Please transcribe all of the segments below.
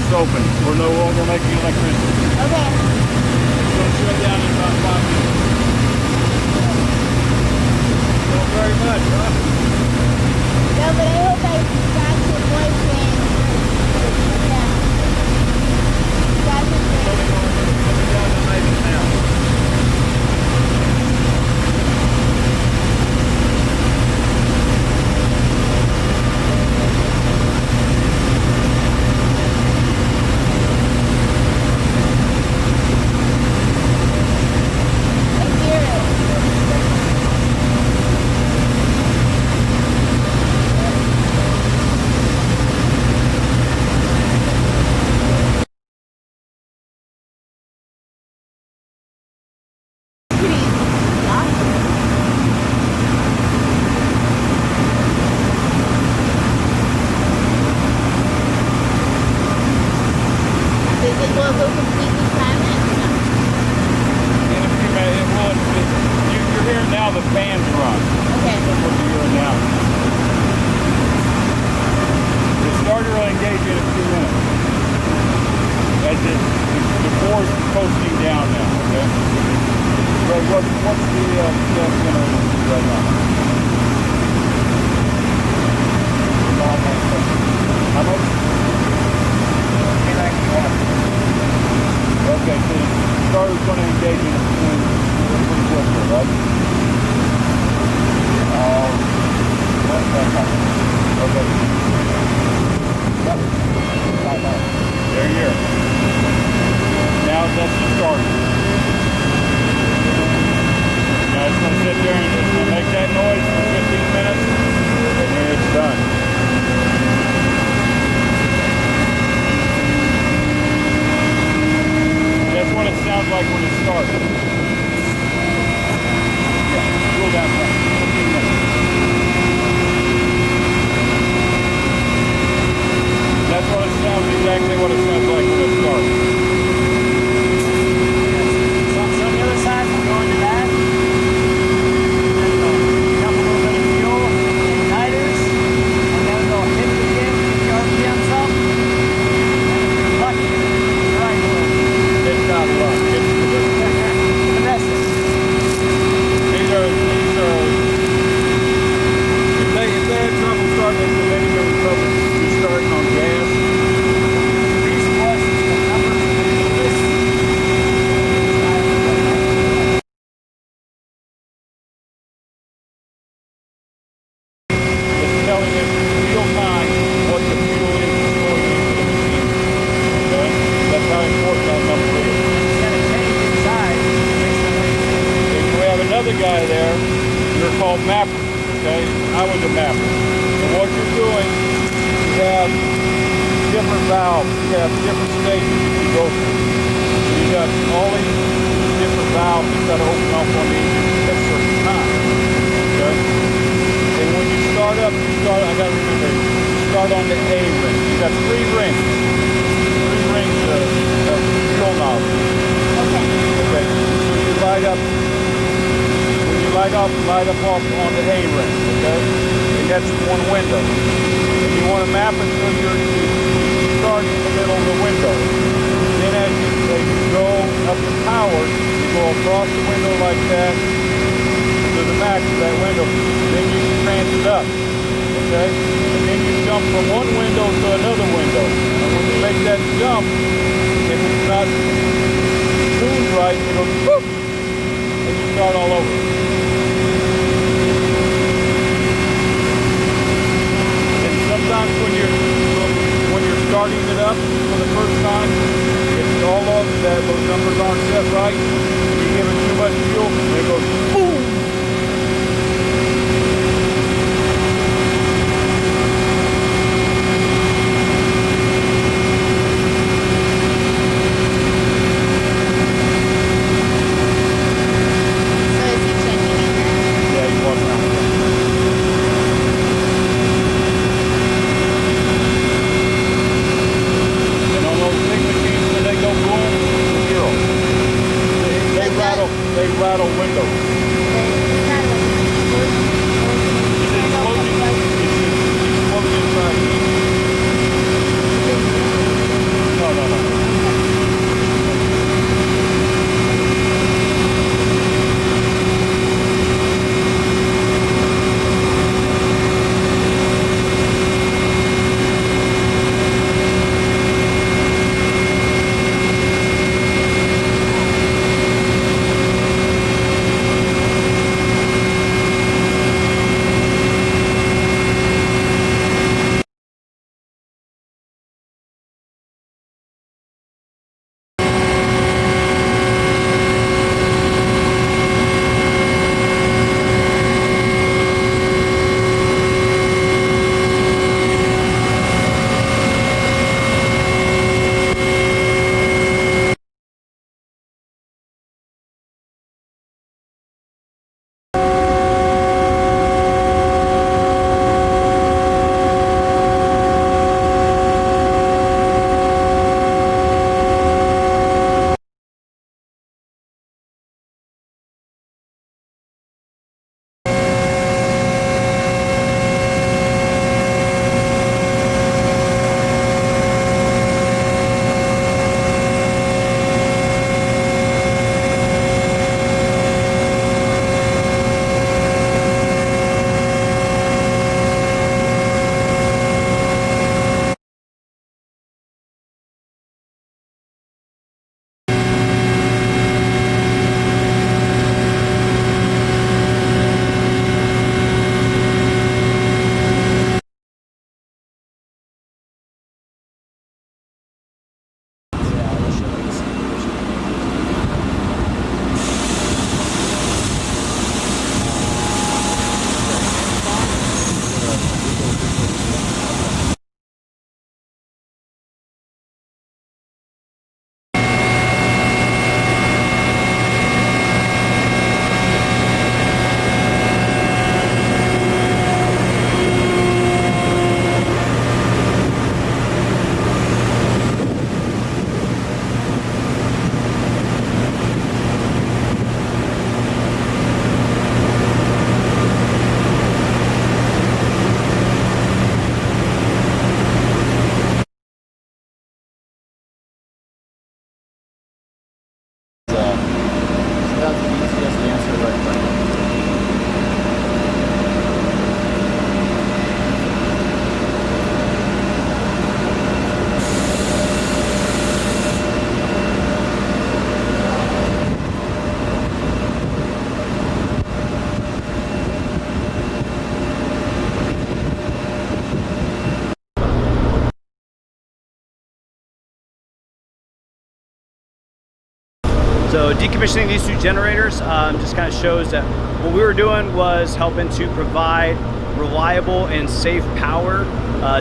just opened. We're no longer making electricity. Okay. We'll shut down in about 5 minutes. Not very much, huh? No, but I hope I got your boyfriend. Yeah. Got your boyfriend. Coming down to make it now. Light up off on the A ring, okay? And that's one window. And you want to map it so you start in the middle of the window. Then as you go up the power, you go across the window like that to the max of that window. Then you crank it up, okay? And then you jump from one window to another window. And when you make that jump, if it's not tuned right, it'll whoop, and you start all over. Sometimes when you're starting it up for the first time, it's all of that, those numbers aren't set right, and you give it too much fuel, and it goes boom. So is he checking it now? Yeah, you walk around. They rattle when So decommissioning these two generators just kind of shows that what we were doing was helping to provide reliable and safe power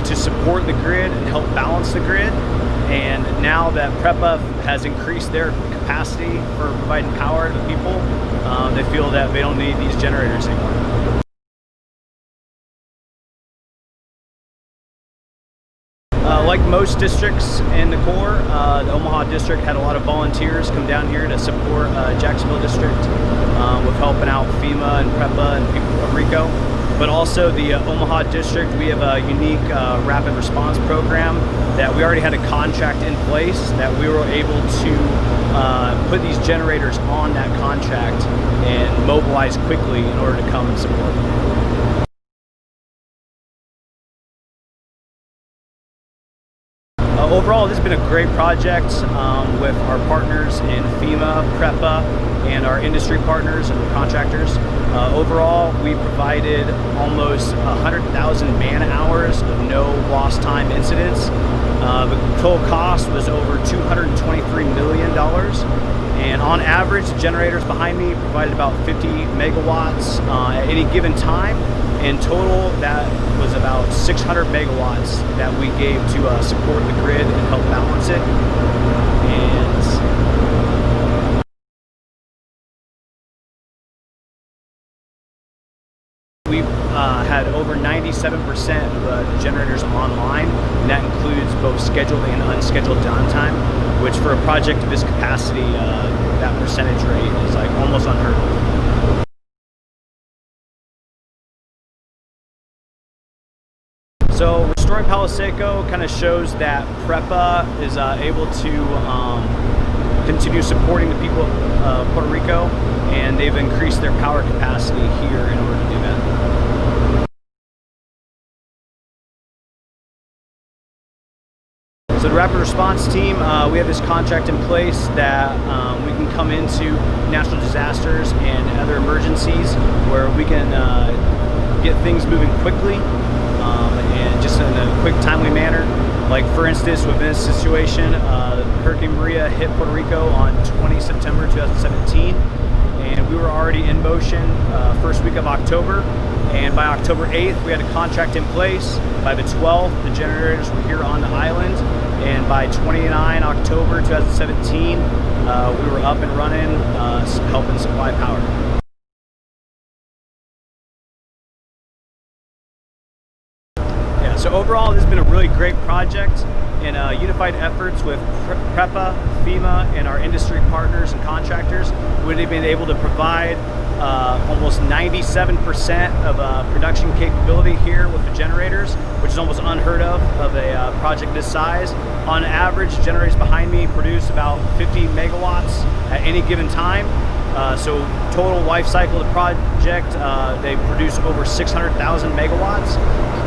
to support the grid and help balance the grid. And now that PREPA has increased their capacity for providing power to the people, they feel that they don't need these generators anymore. Like most districts in the Corps, the Omaha district had a lot of volunteers come down here to support Jacksonville district with helping out FEMA and PREPA and people of Puerto Rico. But also the Omaha district, we have a unique rapid response program that we already had a contract in place that we were able to put these generators on that contract and mobilize quickly in order to come and support. Overall, this has been a great project with our partners in FEMA, PREPA, and our industry partners and contractors. Overall, we provided almost 100,000 man-hours of no lost time incidents. The total cost was over $223 million. And on average, the generators behind me provided about 50 megawatts at any given time. In total, that was about 600 megawatts that we gave to support the grid and help balance it. And we had over 97% of the generators online, and that includes both scheduled and unscheduled downtime, which for a project of this capacity, that percentage rate is like almost unheard of. So restoring Palo Seco kind of shows that PREPA is able to continue supporting the people of Puerto Rico, and they've increased their power capacity here in order to do that. So the rapid response team, we have this contract in place that we can come into natural disasters and other emergencies where we can get things moving quickly. And just in a quick, timely manner. Like for instance, within this situation, Hurricane Maria hit Puerto Rico on 20 September 2017, and we were already in motion first week of October, and by October 8th we had a contract in place. By the 12th, the generators were here on the island, and by 29 October 2017, we were up and running, helping supply power. So overall, this has been a really great project in unified efforts with PREPA, FEMA, and our industry partners and contractors. We've been able to provide almost 97% of production capability here with the generators, which is almost unheard of a project this size. On average, generators behind me produce about 50 megawatts at any given time. So total life cycle of the project, they produce over 600,000 megawatts.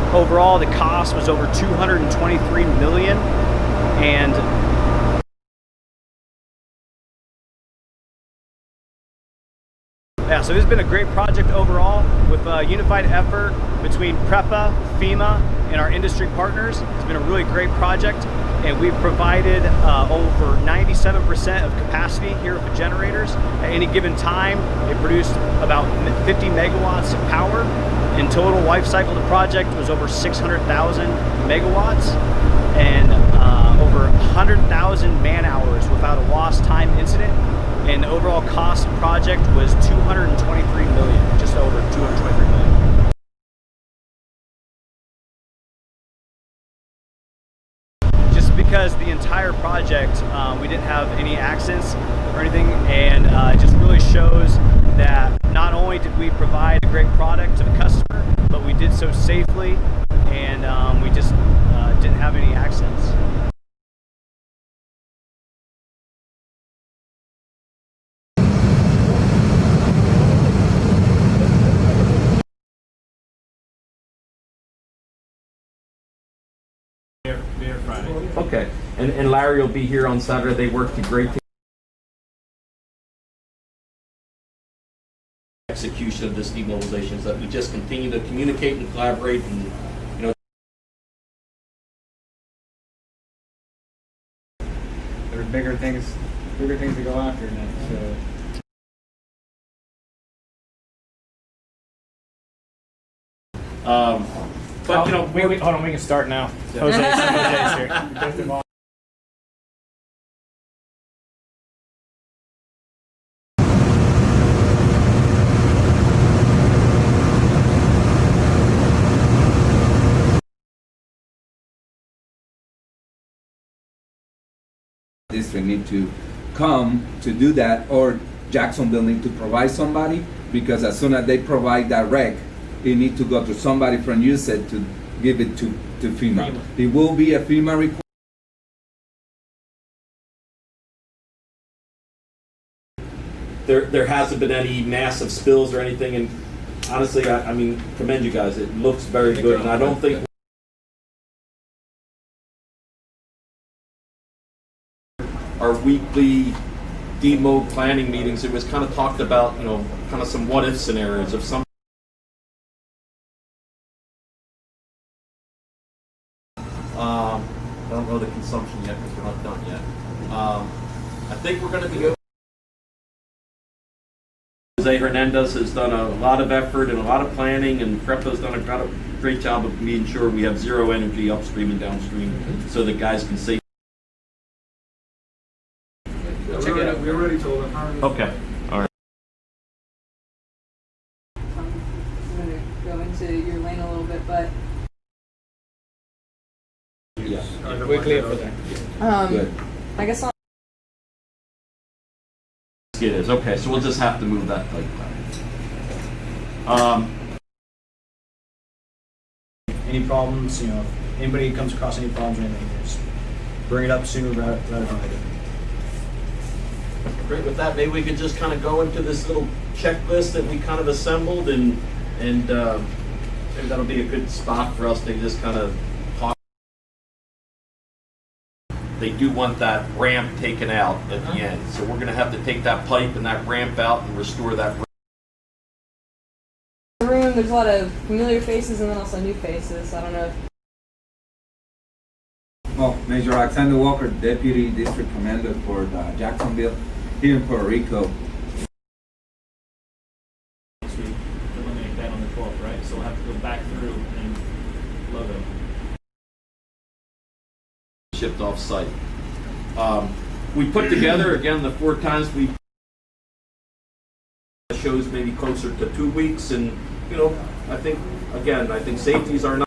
Overall, the cost was over $223 million, and yeah, so this has been a great project overall with a unified effort between PREPA, FEMA, and our industry partners. It's been a really great project, and we've provided over 97% of capacity here with the generators. At any given time, they produced about 50 megawatts of power. In total life cycle of the project was over 600,000 megawatts and over 100,000 man hours without a lost time incident. And the overall cost of the project was $223 million, just over $223 million. Just because the entire project, we didn't have any accidents or anything, and it just really shows that not only did we provide a great product to the customer, but we did so safely, and we just didn't have any accidents. Friday. Okay, and Larry will be here on Saturday. They worked a great execution of this demobilization, so that we just continue to communicate and collaborate, and you know, there's bigger things bigger things to go after next. But you know, hold on, we can start now. Jose's here. District need to come to do that, or Jacksonville need to provide somebody, because as soon as they provide that rec, it need to go to somebody from USET to give it to FEMA. It will be a FEMA request. there hasn't been any massive spills or anything, and honestly, I mean, commend you guys. It looks very good, and I don't think our weekly demo planning meetings, it was kind of talked about, you know, kind of some what-if scenarios of some. I don't know the consumption yet because we're not done yet. I think we're going to be okay. Jose Hernandez has done a lot of effort and a lot of planning, and Prepo's done a great job of being sure we have zero energy upstream and downstream, so that guys can save. We already told them. Okay. All right. I'm going to go into your lane a little bit, but Yeah. We're clear for that. Good. I guess I'll It is. Okay, so we'll just have to move that pipe back. Any problems, you know, if anybody comes across any problems or anything, just bring it up sooner rather than later. Great. With that, maybe we could just kind of go into this little checklist that we kind of assembled, and maybe that'll be a good spot for us to just kind of talk. They do want that ramp taken out at the end, so we're going to have to take that pipe and that ramp out and restore that ramp. the room. There's a lot of familiar faces and then also new faces. I don't know if Well, Major Alexander Walker, Deputy District Commander for Jacksonville, here in Puerto Rico. We eliminate that on the 12th, right? So we'll have to go back through and load them. Shipped off site. We put together, again, the 4 times we shows maybe closer to 2 weeks, and you know, I think safety is our number.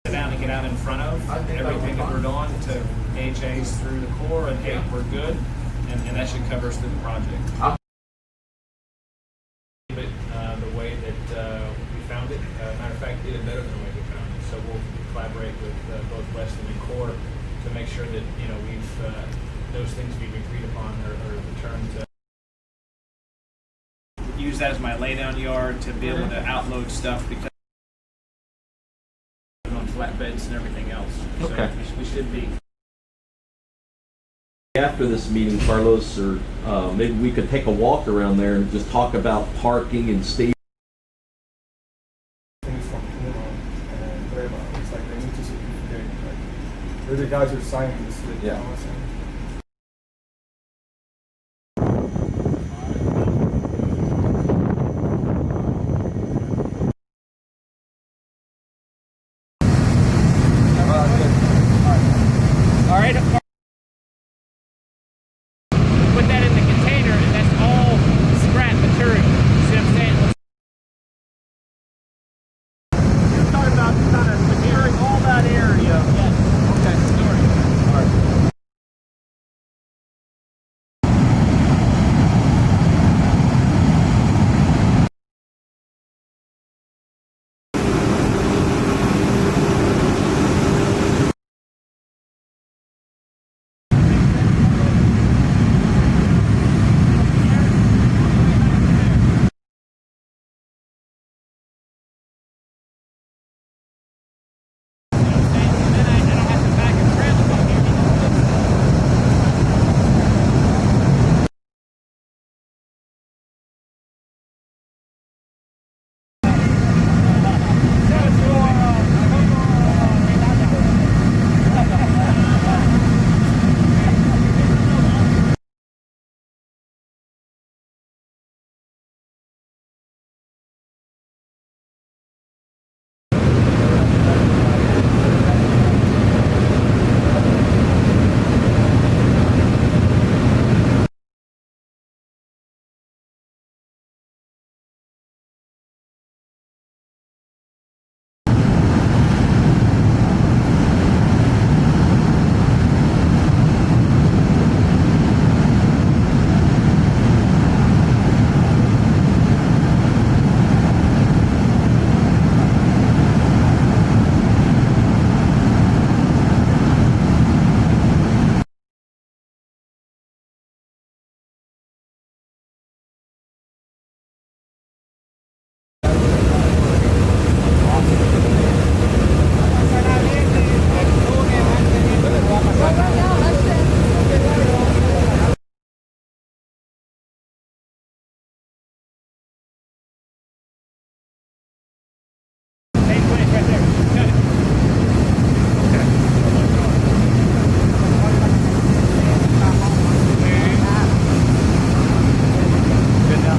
Sit down and get out in front of everything that we're doing to AHAs through the core, and hey, we're good, and that should cover us through the project. But the way that we found it, matter of fact, did it better than the way we found it. So we'll collaborate with both Weston and Core to make sure that, you know, we've those things we've agreed upon are returned to. Use that as my laydown yard to be able to outload stuff, because on flatbeds and everything else. Okay. So we should be. After this meeting, Carlos, or maybe we could take a walk around there and just talk about parking and safety. Things from and it's like they need to see they're the guys who are signing this. Yeah. You know what I'm saying?